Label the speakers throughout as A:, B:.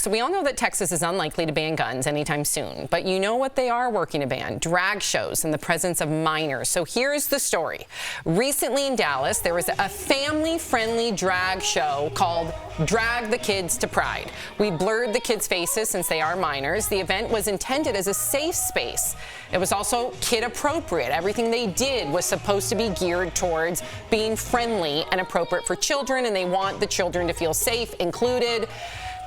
A: Next, we all know that Texas is unlikely to ban guns anytime soon, but you know what they are working to ban? Drag shows in the presence of minors. So here's the story. Recently in Dallas, there was a family-friendly drag show called Drag the Kids to Pride. We blurred the kids' faces since they are minors. The event was intended as a safe space. It was also kid-appropriate. Everything they did was supposed to be geared towards being friendly and appropriate for children, and they want the children to feel safe, included.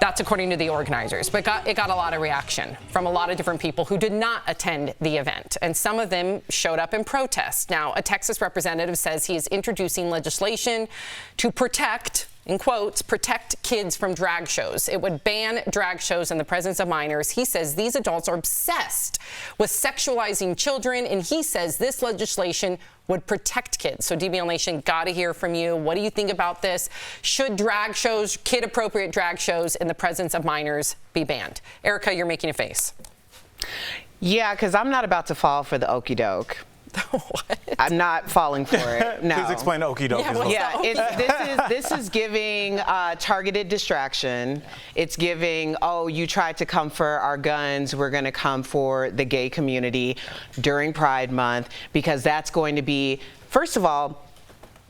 A: That's according to the organizers, but it got a lot of reaction from a lot of different people who did not attend the event, and some of them showed up in protest. Now, a Texas representative says he is introducing legislation to protect, in quotes, protect kids from drag shows. It would ban drag shows in the presence of minors. He says these adults are obsessed with sexualizing children, and he says this legislation would protect kids. So DBL Nation, gotta hear from you. What do you think about this? Should drag shows, kid-appropriate drag shows in the presence of minors be banned? Erica, you're making a face.
B: Yeah, because I'm not about to fall for the okie doke.
A: What?
B: I'm not falling for it. No.
C: Please explain okie doke.
B: This is giving targeted distraction. It's giving, oh, you tried to come for our guns, we're going to come for the gay community during Pride Month, because that's going to be, first of all,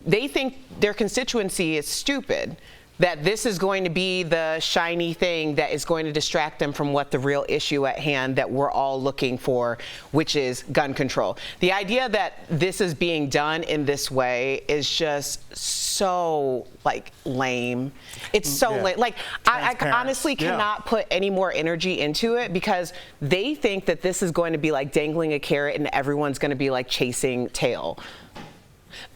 B: they think their constituency is stupid, that this is going to be the shiny thing that is going to distract them from what the real issue at hand that we're all looking for, which is gun control. The idea that this is being done in this way is just so, like, lame. It's so lame. Like, I honestly cannot put any more energy into it, because they think that this is going to be like dangling a carrot and everyone's going to be like chasing tail.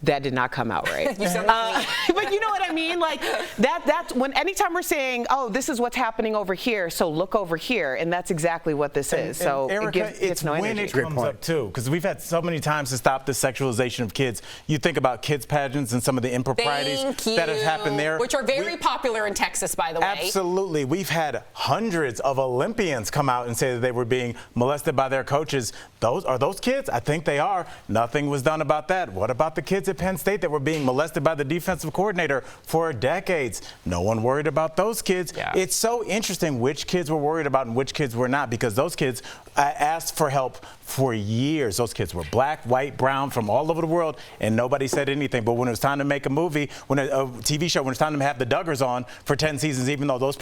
B: That did not come out right. But you know what I mean? Like, that's when anytime we're saying, oh, this is what's happening over here, so look over here, and that's exactly what this is. So
C: Erica, it's no when energy. It comes up too, because we've had so many times to stop the sexualization of kids. You think about kids pageants and some of the improprieties that have happened there,
A: which are very popular in Texas, by the way.
C: Absolutely. We've had hundreds of Olympians come out and say that they were being molested by their coaches. Are those kids? I think they are. Nothing was done about that. What about the kids at Penn State that were being molested by the defensive coordinator for decades? No one worried about those kids. Yeah. It's so interesting which kids were worried about and which kids were not, because those kids asked for help for years. Those kids were black, white, brown, from all over the world, and nobody said anything. But when it was time to make a movie, when a TV show, when it's time to have the Duggars on for 10 seasons, even though those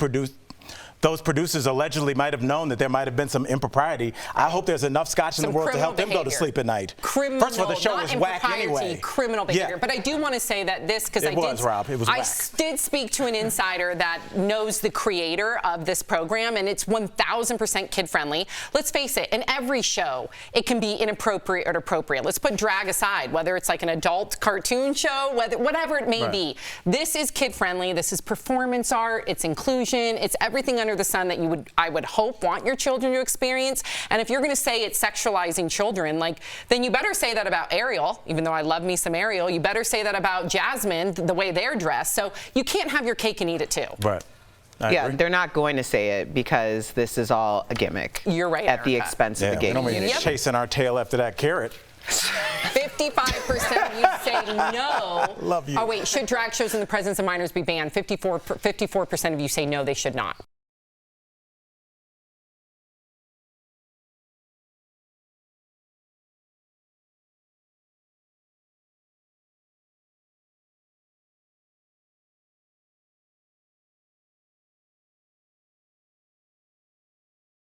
C: producers allegedly might have known that there might have been some impropriety. I hope there's enough scotch in the world to help them go to sleep at night. First of all, the show was whack anyway.
A: Criminal behavior. But I do want to say that this, because I did speak to an insider that knows the creator of this program, and it's 1,000% kid-friendly. Let's face it, in every show, it can be inappropriate or appropriate. Let's put drag aside, whether it's like an adult cartoon show, whatever it may be. This is kid-friendly. This is performance art. It's inclusion. It's everything under the sun that I would hope want your children to experience. And if you're going to say it's sexualizing children, then you better say that about Ariel, even though I love me some Ariel. You better say that about Jasmine, the way they're dressed. So you can't have your cake and eat it too.
C: Right.
B: Yeah, they're not going to say it, because this is all a gimmick.
A: You're right,
B: at the expense of the gay community.
C: Chasing our tail after that carrot.
A: 55% of you say no.
C: Love you.
A: Oh, wait, should drag shows in the presence of minors be banned? 54% of you say no, they should not.